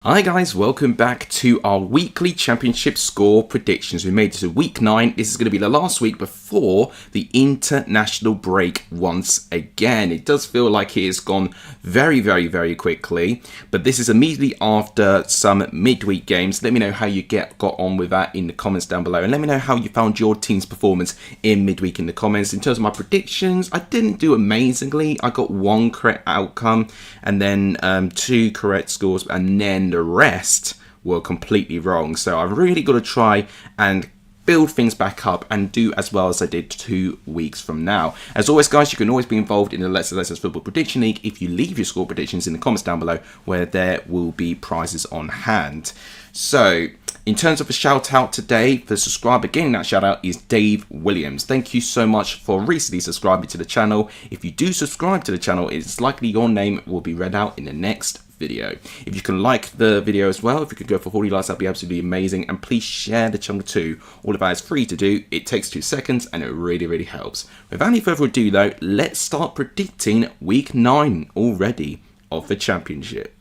Hi guys, welcome back to our weekly championship score predictions. We made it to week 9. This is going to be the last week before the international break once again. It does feel like it has gone very quickly, but this is immediately after some midweek games. Let me know how you got on with that in the comments down below, and let me know how you found your team's performance in midweek in the comments. In terms of my predictions, I didn't do amazingly. I got 1 correct outcome and then 2 correct scores, and then the rest were completely wrong. So I've really got to try and build things back up and do as well as I did 2 weeks from now. As always, guys, you can always be involved in the Lexalexus Football Prediction League if you leave your score predictions in the comments down below, where there will be prizes on hand. So in terms of a shout out today, the subscriber getting that shout out is Dave Williams. Thank you so much for recently subscribing to the channel. If you do subscribe to the channel, it's likely your name will be read out in the next video. If you can like the video as well, if you could go for 40 likes, that'd be absolutely amazing. And please share the channel too. All of that is free to do. It takes 2 seconds and it really helps. Without any further ado though, let's start predicting week 9 already of the championship.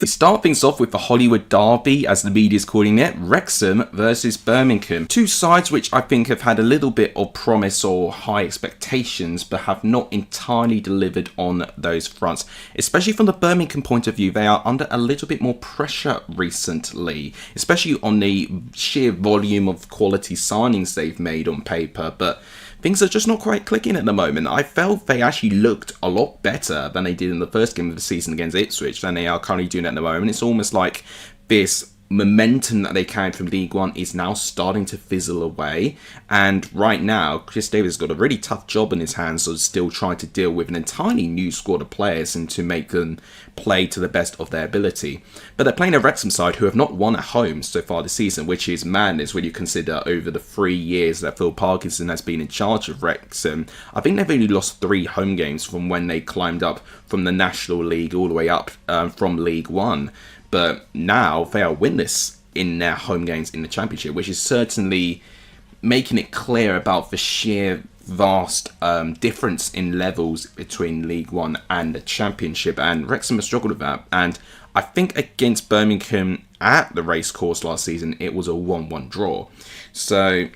Start things off with the Hollywood Derby, as the media is calling it, Wrexham versus Birmingham. 2 sides which I think have had a little bit of promise or high expectations, but have not entirely delivered on those fronts. Especially from the Birmingham point of view, they are under a little bit more pressure recently, especially on the sheer volume of quality signings they've made on paper, but things are just not quite clicking at the moment. I felt they actually looked a lot better than they did in the first game of the season against Ipswich than they are currently doing at the moment. It's almost like this momentum that they carried from League One is now starting to fizzle away. And right now, Chris Davis has got a really tough job in his hands of still trying to deal with an entirely new squad of players and to make them play to the best of their ability. But they're playing a Wrexham side who have not won at home so far this season, which is madness when you consider over the 3 years that Phil Parkinson has been in charge of Wrexham. I think they've only lost 3 home games from when they climbed up from the National League all the way up from League One. But now they are winless in their home games in the Championship, which is certainly making it clear about the sheer vast difference in levels between League One and the Championship. And Wrexham has struggled with that. And I think against Birmingham at the racecourse last season, it was a 1-1 draw. So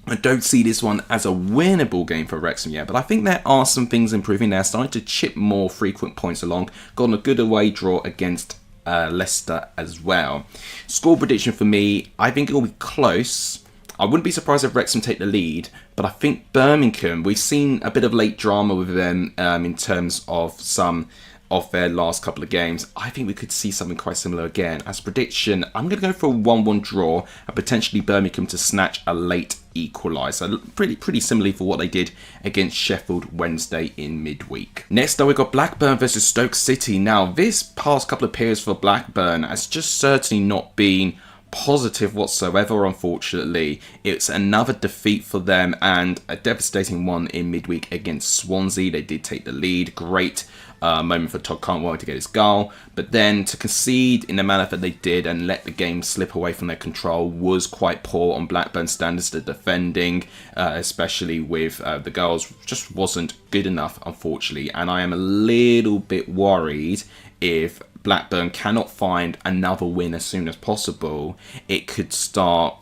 I don't see this one as a winnable game for Wrexham yet, but I think there are some things improving. They're starting to chip more frequent points along. Got on a good away draw against Leicester as well. Score prediction for me, I think it will be close. I wouldn't be surprised if Wrexham take the lead, but I think Birmingham, we've seen a bit of late drama with them in terms of some of their last couple of games. I think we could see something quite similar again. As prediction, I'm going to go for a 1-1 draw and potentially Birmingham to snatch a late equaliser. Pretty similarly for what they did against Sheffield Wednesday in midweek. Next up, we've got Blackburn versus Stoke City. Now, this past couple of periods for Blackburn has just certainly not been positive whatsoever, unfortunately. It's another defeat for them and a devastating one in midweek against Swansea. They did take the lead. Great moment for Todd Cantwell to get his goal, but then to concede in the manner that they did and let the game slip away from their control was quite poor on Blackburn standards. The defending, especially with the goals, just wasn't good enough, unfortunately, and I am a little bit worried if Blackburn cannot find another win as soon as possible, it could start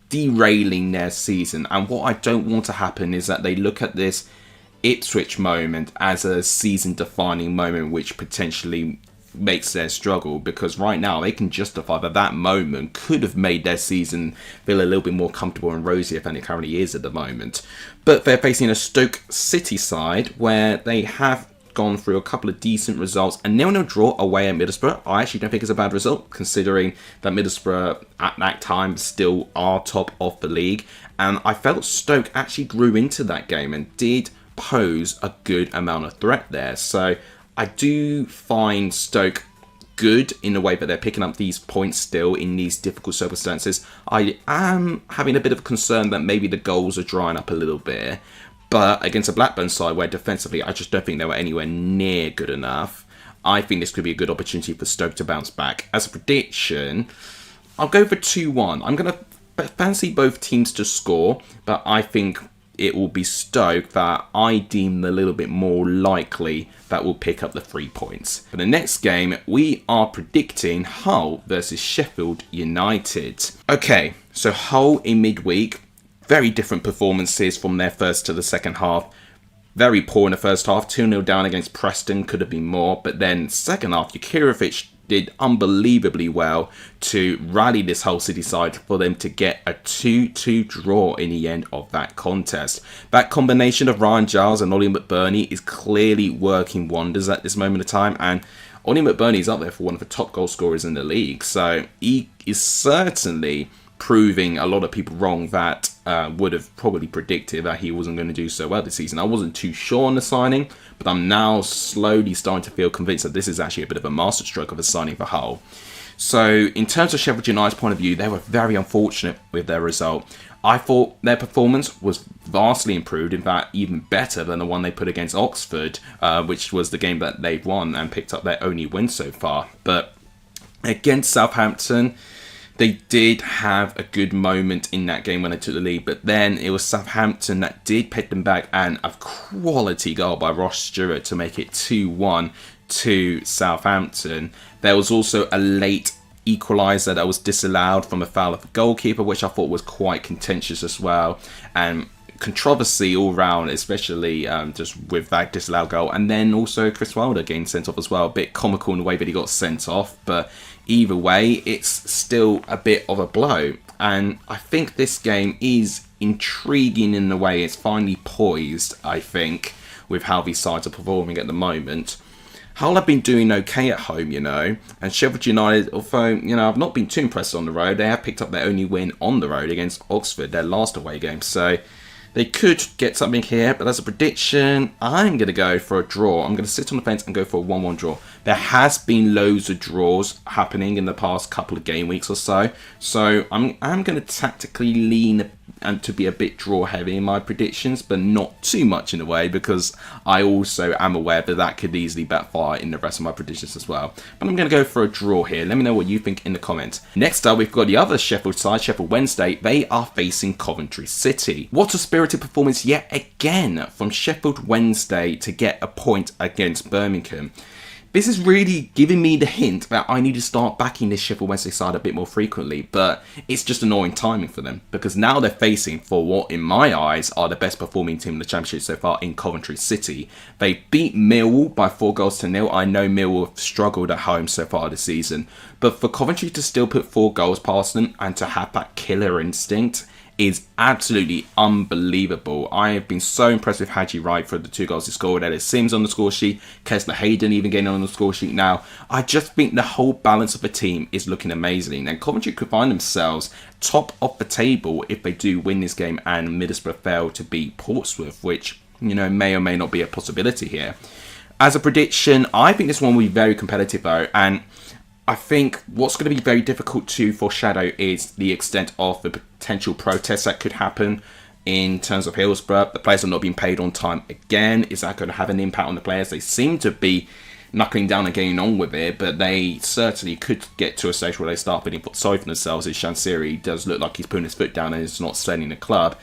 derailing their season. And what I don't want to happen is that they look at this Ipswich moment as a season defining moment which potentially makes their struggle, because right now they can justify that moment could have made their season feel a little bit more comfortable and rosier than it currently is at the moment. But they're facing a Stoke City side where they have gone through a couple of decent results. A 0-0 draw away at Middlesbrough, I actually don't think it's a bad result, considering that Middlesbrough at that time still are top of the league. And I felt Stoke actually grew into that game and did pose a good amount of threat there. So I do find Stoke good in the way that they're picking up these points still in these difficult circumstances. I am having a bit of a concern that maybe the goals are drying up a little bit. But against a Blackburn side where defensively I just don't think they were anywhere near good enough, I think this could be a good opportunity for Stoke to bounce back. As a prediction, I'll go for 2-1. I'm going to fancy both teams to score, but I think it will be Stoke that I deem a little bit more likely that will pick up the 3 points. For the next game, we are predicting Hull versus Sheffield United. Okay, so Hull in midweek, very different performances from their first to the second half. Very poor in the first half, 2-0 down against Preston, could have been more. But then second half, Jukirovic did unbelievably well to rally this Hull City side for them to get a 2-2 draw in the end of that contest. That combination of Ryan Giles and Ollie McBurney is clearly working wonders at this moment of time, and Ollie McBurney is up there for one of the top goal scorers in the league, so he is certainly proving a lot of people wrong that would have probably predicted that he wasn't going to do so well this season. I wasn't too sure on the signing, but I'm now slowly starting to feel convinced that this is actually a bit of a masterstroke of a signing for Hull. So in terms of Sheffield United's point of view, they were very unfortunate with their result. I thought their performance was vastly improved, in fact even better than the one they put against Oxford, which was the game that they've won and picked up their only win so far. But against Southampton, they did have a good moment in that game when they took the lead, but then it was Southampton that did pick them back, and a quality goal by Ross Stewart to make it 2-1 to Southampton. There was also a late equaliser that was disallowed from a foul of the goalkeeper, which I thought was quite contentious as well, and controversy all round, especially just with that disallowed goal. And then also Chris Wilder getting sent off as well, a bit comical in the way that he got sent off, but either way, it's still a bit of a blow. And I think this game is intriguing in the way it's finally poised, I think, with how these sides are performing at the moment. Hull have been doing okay at home, and Sheffield United, although, I've not been too impressed on the road, they have picked up their only win on the road against Oxford, their last away game, so they could get something here, but as a prediction, I'm going to go for a draw. I'm going to sit on the fence and go for a 1-1 draw. There has been loads of draws happening in the past couple of game weeks or so, so I'm going to tactically lean and to be a bit draw heavy in my predictions, but not too much in a way, because I also am aware that that could easily backfire in the rest of my predictions as well. But I'm going to go for a draw here. Let me know what you think in the comments. Next up, we've got the other Sheffield side, Sheffield Wednesday. They are facing Coventry City. What a spirited performance yet again from Sheffield Wednesday to get a point against Birmingham. This is really giving me the hint that I need to start backing this Sheffield Wednesday side a bit more frequently, but it's just annoying timing for them, because now they're facing for what, in my eyes, are the best performing team in the Championship so far in Coventry City. They beat Millwall by 4-0. I know Millwall have struggled at home so far this season, but for Coventry to still put 4 goals past them and to have that killer instinct is absolutely unbelievable. I have been so impressed with Haji Wright for the 2 goals he scored. Ellis Sims on the score sheet, Kessler Hayden even getting on the score sheet now. I just think the whole balance of the team is looking amazing, and Coventry could find themselves top of the table if they do win this game and Middlesbrough fail to beat Portsmouth, which, may or may not be a possibility here. As a prediction, I think this one will be very competitive though, and I think what's going to be very difficult to foreshadow is the extent of the potential protests that could happen in terms of Hillsborough. The players are not being paid on time again. Is that going to have an impact on the players? They seem to be knuckling down and getting on with it, but they certainly could get to a stage where they start feeling sorry for themselves, as Shansiri does look like he's putting his foot down and is not selling the club.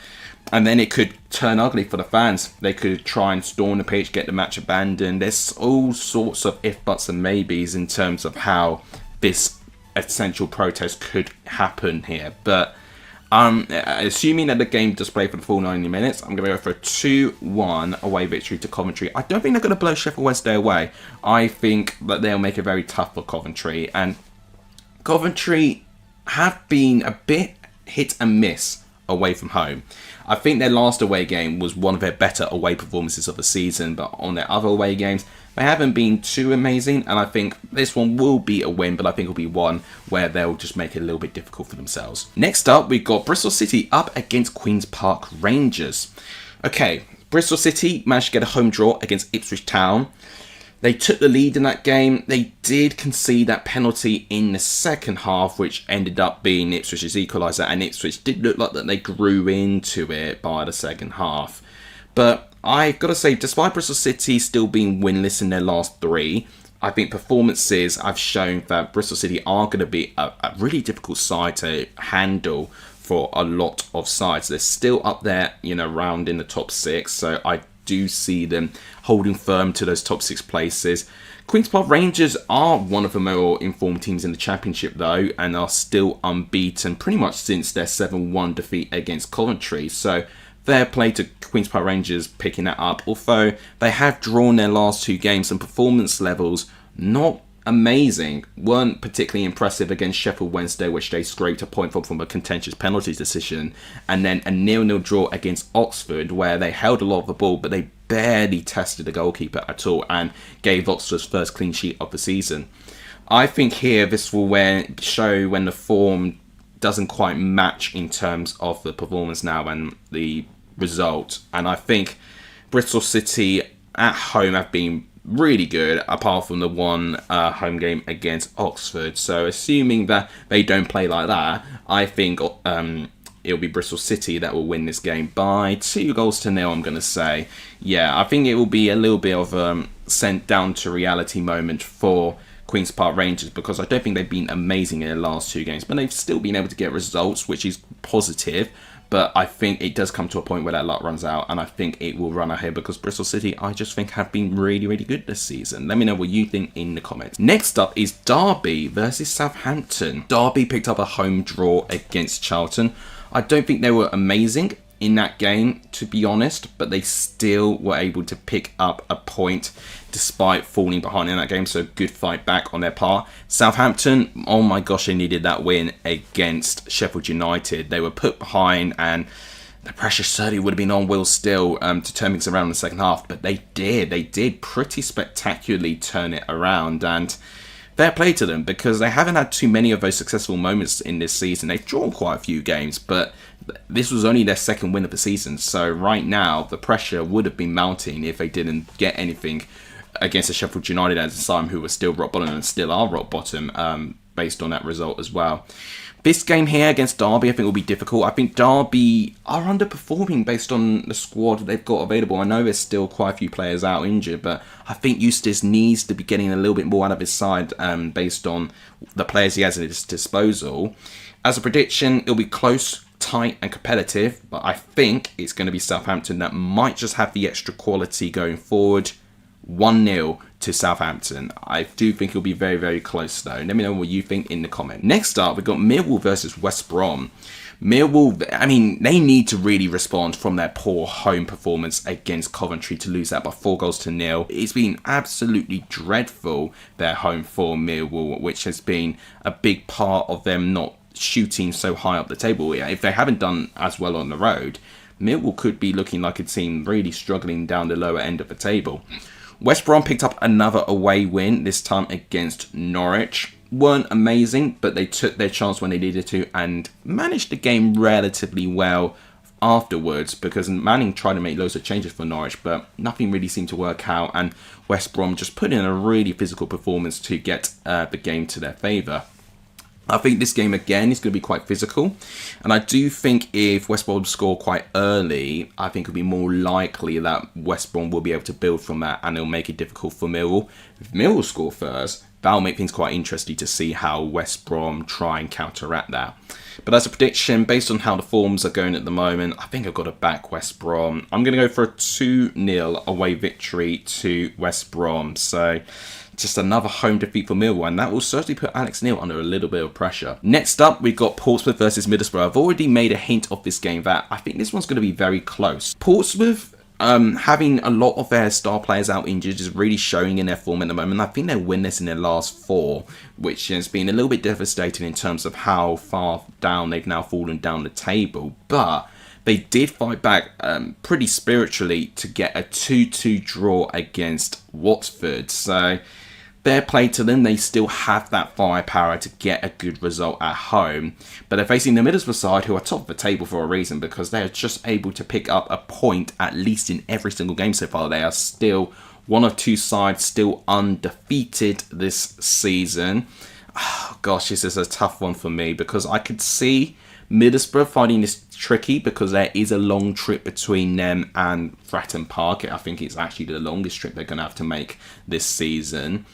And then it could turn ugly for the fans. They could try and storm the pitch, get the match abandoned. There's all sorts of if, buts and maybes in terms of how this essential protest could happen here. But assuming that the game does play for the full 90 minutes, I'm going to go for a 2-1 away victory to Coventry. I don't think they're going to blow Sheffield Wednesday away. I think that they'll make it very tough for Coventry. And Coventry have been a bit hit and miss away from home. I think their last away game was one of their better away performances of the season, but on their other away games, they haven't been too amazing, and I think this one will be a win, but I think it'll be one where they'll just make it a little bit difficult for themselves. Next up, we've got Bristol City up against Queen's Park Rangers. Okay, Bristol City managed to get a home draw against Ipswich Town. They took the lead in that game. They did concede that penalty in the second half, which ended up being Ipswich's equaliser, and Ipswich did look like that they grew into it by the second half. But I've got to say, despite Bristol City still being winless in their last 3, I think performances have shown that Bristol City are going to be a really difficult side to handle for a lot of sides. They're still up there, around in the top 6. So I do see them holding firm to those top 6 places. Queen's Park Rangers are one of the more informed teams in the Championship, though, and are still unbeaten pretty much since their 7-1 defeat against Coventry. So fair play to Queen's Park Rangers picking that up, although they have drawn their last 2 games and performance levels not amazing, weren't particularly impressive against Sheffield Wednesday, which they scraped a point from a contentious penalties decision, and then a 0-0 draw against Oxford where they held a lot of the ball but they barely tested the goalkeeper at all and gave Oxford's first clean sheet of the season. I think here this will show when the form doesn't quite match in terms of the performance now and the result, and I think Bristol City at home have been really good, apart from the one home game against Oxford. So assuming that they don't play like that, I think it'll be Bristol City that will win this game by 2-0. I'm going to say. Yeah, I think it will be a little bit of a sent down to reality moment for Queen's Park Rangers, because I don't think they've been amazing in their last 2 games, but they've still been able to get results, which is positive. But I think it does come to a point where that luck runs out, and I think it will run ahead because Bristol City, I just think, have been really, really good this season. Let me know what you think in the comments. Next up is Derby versus Southampton. Derby picked up a home draw against Charlton. I don't think they were amazing in that game, to be honest, but they still were able to pick up a point despite falling behind in that game, so good fight back on their part. Southampton, oh my gosh, they needed that win against Sheffield United. They were put behind and the pressure certainly would have been on Will Still to turn things around in the second half, but they did pretty spectacularly turn it around, and fair play to them, because they haven't had too many of those successful moments in this season. They've drawn quite a few games, but this was only their second win of the season. So right now, the pressure would have been mounting if they didn't get anything against the Sheffield United at the time, who were still rock bottom and still are rock bottom based on that result as well. This game here against Derby, I think, will be difficult. I think Derby are underperforming based on the squad they've got available. I know there's still quite a few players out injured, but I think Eustace needs to be getting a little bit more out of his side based on the players he has at his disposal. As a prediction, it'll be close, tight and competitive, but I think it's going to be Southampton that might just have the extra quality going forward. 1-0 to Southampton. I do think it'll be very, very close though. Let me know what you think in the comment. Next up, we've got Millwall versus West Brom. Millwall, I mean, they need to really respond from their poor home performance against Coventry to lose that by 4-0. It's been absolutely dreadful, their home for Millwall, which has been a big part of them not shooting so high up the table. If they haven't done as well on the road, Millwall could be looking like a team really struggling down the lower end of the table. West Brom picked up another away win, this time against Norwich. Weren't amazing, but they took their chance when they needed to and managed the game relatively well afterwards, because Manning tried to make loads of changes for Norwich, but nothing really seemed to work out, and West Brom just put in a really physical performance to get the game to their favour. I think this game again is going to be quite physical, and I do think if West Brom score quite early, I think it'll be more likely that West Brom will be able to build from that, and it'll make it difficult for Millwall. If Millwall score first, that'll make things quite interesting to see how West Brom try and counteract that. But as a prediction, based on how the forms are going at the moment, I think I've got to back West Brom. I'm going to go for a 2-0 away victory to West Brom. So just another home defeat for Millwall, and that will certainly put Alex Neil under a little bit of pressure. Next up, we've got Portsmouth versus Middlesbrough. I've already made a hint of this game that I think this one's going to be very close. Portsmouth, having a lot of their star players out injured, is really showing in their form at the moment. I think they're winless in their last 4, which has been a little bit devastating in terms of how far down they've now fallen down the table. But they did fight back pretty spiritually to get a 2-2 draw against Watford. So fair play to them. They still have that firepower to get a good result at home. But they're facing the Middlesbrough side, who are top of the table for a reason, because they're just able to pick up a point at least in every single game so far. They are still one of 2 sides still undefeated this season. Oh, gosh, this is a tough one for me, because I could see Middlesbrough finding this tricky because there is a long trip between them and Fratton Park. I think it's actually the longest trip they're going to have to make this season.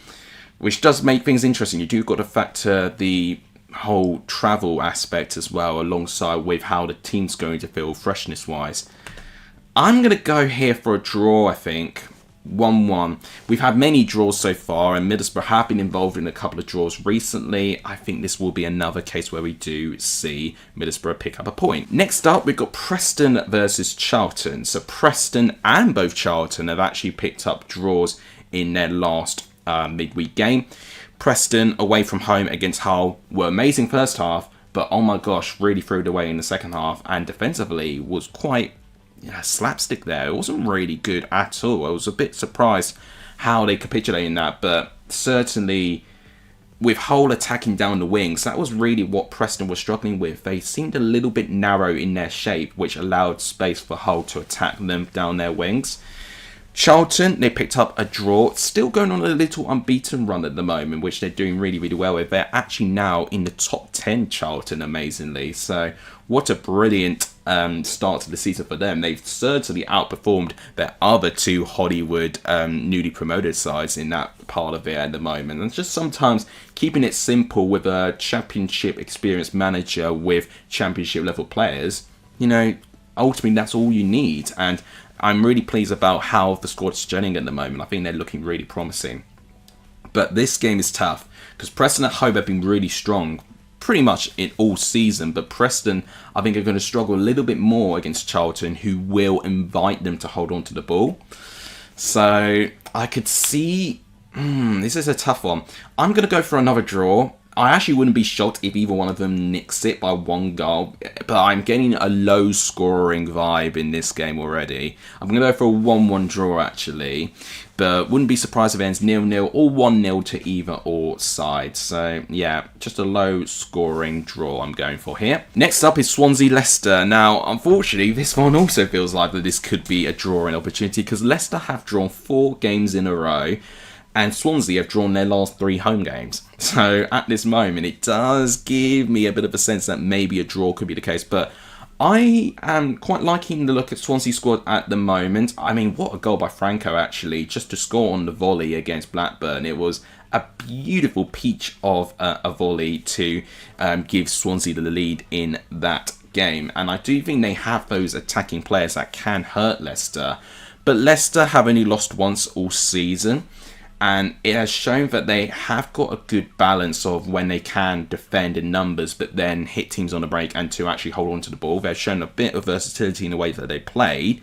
which does make things interesting. You do got to factor the whole travel aspect as well, alongside with how the team's going to feel freshness-wise. I'm going to go here for a draw, I think. 1-1. We've had many draws so far, and Middlesbrough have been involved in a couple of draws recently. I think this will be another case where we do see Middlesbrough pick up a point. Next up, we've got Preston versus Charlton. So Preston and both Charlton have actually picked up draws in their last midweek game. Preston away from home against Hull were amazing first half, but oh my gosh, really threw it away in the second half, and defensively was quite slapstick there. It wasn't really good at all. I was a bit surprised how they capitulated in that, but certainly with Hull attacking down the wings, that was really what Preston was struggling with. They seemed a little bit narrow in their shape, which allowed space for Hull to attack them down their wings. Charlton, they picked up a draw, still going on a little unbeaten run at the moment, which they're doing really, really well with. They're actually now in the top 10, Charlton, amazingly. So what a brilliant start to the season for them. They've certainly outperformed their other two Hollywood newly promoted sides in that part of it at the moment. And just sometimes keeping it simple with a championship experienced manager with championship level players, you know, ultimately that's all you need. And I'm really pleased about how the squad is gelling at the moment. I think they're looking really promising. But this game is tough because Preston at home have been really strong pretty much in all season. But Preston, I think, are going to struggle a little bit more against Charlton, who will invite them to hold on to the ball. So I could see... this is a tough one. I'm going to go for another draw. I actually wouldn't be shocked if either one of them nicks it by one goal, but I'm getting a low-scoring vibe in this game already. I'm going to go for a 1-1 draw, actually, but wouldn't be surprised if it ends 0-0 or 1-0 to either or side. So, yeah, just a low-scoring draw I'm going for here. Next up is Swansea-Leicester. Now, unfortunately, this one also feels like that this could be a drawing opportunity because Leicester have drawn 4 games in a row, and Swansea have drawn their last 3 home games. So at this moment, it does give me a bit of a sense that maybe a draw could be the case. But I am quite liking the look at Swansea squad at the moment. I mean, what a goal by Franco, actually, just to score on the volley against Blackburn. It was a beautiful peach of a volley to give Swansea the lead in that game. And I do think they have those attacking players that can hurt Leicester. But Leicester have only lost once all season. And it has shown that they have got a good balance of when they can defend in numbers, but then hit teams on the break and to actually hold on to the ball. They've shown a bit of versatility in the way that they played.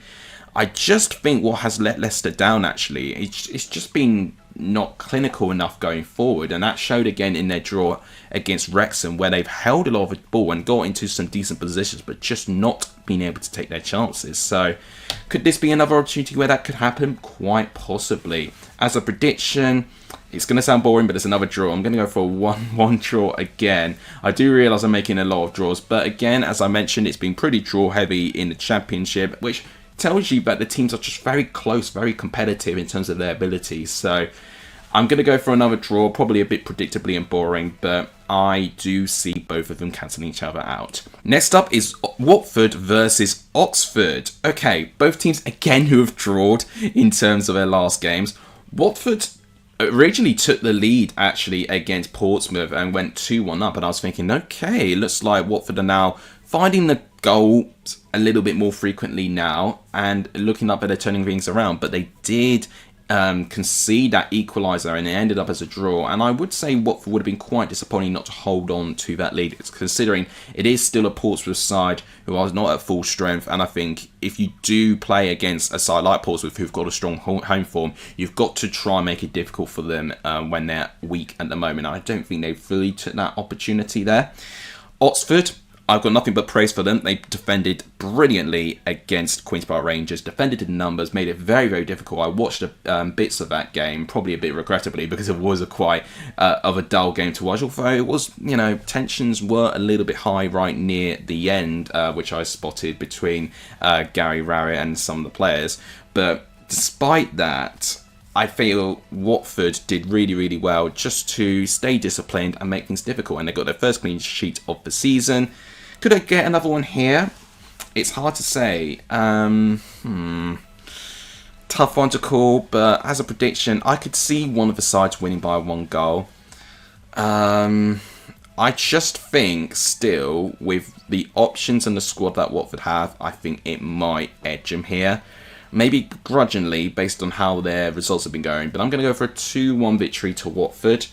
I just think what has let Leicester down, actually, it's just been not clinical enough going forward. And that showed again in their draw against Wrexham, where they've held a lot of the ball and got into some decent positions, but just not been able to take their chances. So could this be another opportunity where that could happen? Quite possibly. As a prediction, it's going to sound boring, but it's another draw. I'm going to go for a 1-1 draw again. I do realise I'm making a lot of draws, but again, as I mentioned, it's been pretty draw heavy in the Championship, which tells you that the teams are just very close, very competitive in terms of their abilities. So I'm going to go for another draw, probably a bit predictably and boring, but I do see both of them cancelling each other out. Next up is Watford versus Oxford. Okay, both teams again who have drawed in terms of their last games. Watford originally took the lead actually against Portsmouth and went 2-1 up, and I was thinking, okay, it looks like Watford are now finding the goals a little bit more frequently now and looking like they're turning things around, but they did concede that equaliser and it ended up as a draw. And I would say Watford would have been quite disappointing not to hold on to that lead, considering it is still a Portsmouth side who are not at full strength. And I think if you do play against a side like Portsmouth who've got a strong home form, you've got to try and make it difficult for them when they're weak at the moment. I don't think they fully took that opportunity there. Oxford, I've got nothing but praise for them. They defended brilliantly against Queen's Park Rangers, defended in numbers, made it very, very difficult. I watched bits of that game, probably a bit regrettably, because it was a quite of a dull game to watch. Although it was, you know, tensions were a little bit high right near the end, which I spotted between Gary Rowett and some of the players. But despite that, I feel Watford did really, really well just to stay disciplined and make things difficult. And they got their first clean sheet of the season. Could I get another one here? It's hard to say. Tough one to call, but as a prediction, I could see one of the sides winning by 1 goal. I just think still, with the options and the squad that Watford have, I think it might edge them here. Maybe begrudgingly, based on how their results have been going. But I'm going to go for a 2-1 victory to Watford.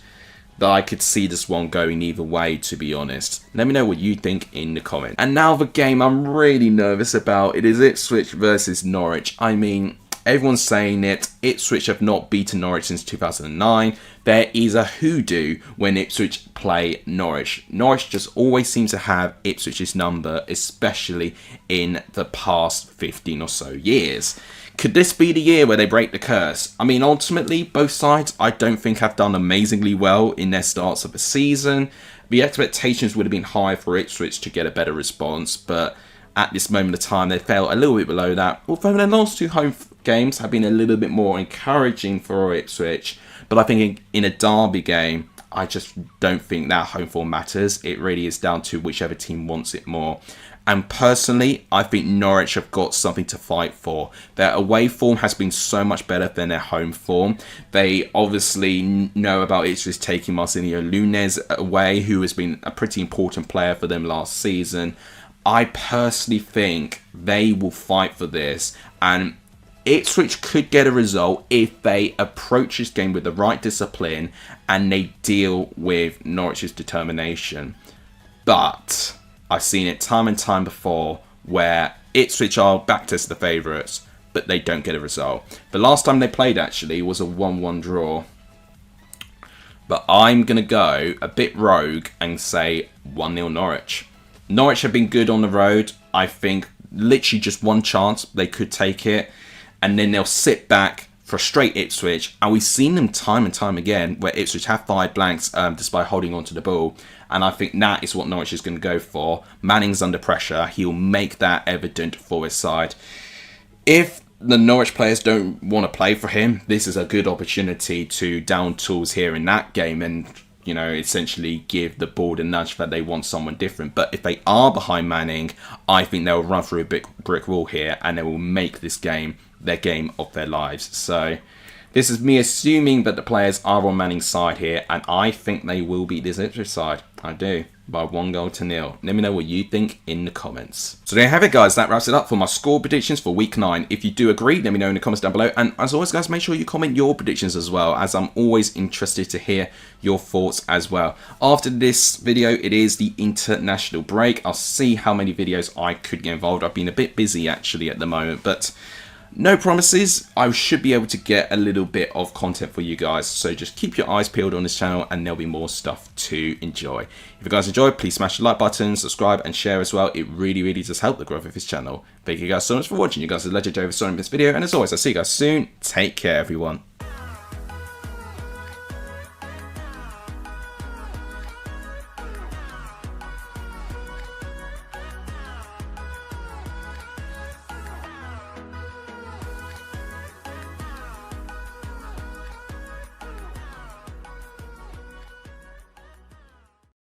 But I could see this one going either way, to be honest. Let me know what you think in the comments. And now the game I'm really nervous about. It is Ipswich versus Norwich. I mean, everyone's saying it. Ipswich have not beaten Norwich since 2009. There is a hoodoo when Ipswich play Norwich. Norwich just always seems to have Ipswich's number, especially in the past 15 or so years. Could this be the year where they break the curse? I mean, ultimately, both sides I don't think have done amazingly well in their starts of the season. The expectations would have been high for Ipswich to get a better response, but at this moment of time, they fell a little bit below that. Although their last 2 home games have been a little bit more encouraging for Ipswich. But I think in a derby game, I just don't think that home form matters. It really is down to whichever team wants it more. And personally, I think Norwich have got something to fight for. Their away form has been so much better than their home form. They obviously know about Ipswich taking Marcelino Nunes away, who has been a pretty important player for them last season. I personally think they will fight for this, and Ipswich could get a result if they approach this game with the right discipline and they deal with Norwich's determination. But I've seen it time and time before where Ipswich are backed as the favourites, but they don't get a result. The last time they played actually was a 1-1 draw. But I'm going to go a bit rogue and say 1-0 Norwich. Norwich have been good on the road. I think literally just one chance they could take it. And then they'll sit back, frustrate Ipswich. And we've seen them time and time again where Ipswich have fired blanks despite holding on to the ball. And I think that is what Norwich is going to go for. Manning's under pressure. He'll make that evident for his side. If the Norwich players don't want to play for him, this is a good opportunity to down tools here in that game and, you know, essentially give the board a nudge that they want someone different. But if they are behind Manning, I think they'll run through a big brick wall here and they will make this game their game of their lives. So this is me assuming that the players are on Manning's side here, and I think they will beat this Ipswich side. I do, by 1-0. Let me know what you think in the comments. So there you have it, guys. That wraps it up for my score predictions for week 9. If you do agree, let me know in the comments down below. And as always, guys, make sure you comment your predictions as well, as I'm always interested to hear your thoughts as well. After this video, it is the international break. I'll see how many videos I could get involved. I've been a bit busy actually at the moment, but no promises. I should be able to get a little bit of content for you guys. So just keep your eyes peeled on this channel and there'll be more stuff to enjoy. If you guys enjoyed, please smash the like button, subscribe and share as well. It really, really does help the growth of this channel. Thank you guys so much for watching. You guys are legendary for starting this video. And as always, I'll see you guys soon. Take care, everyone.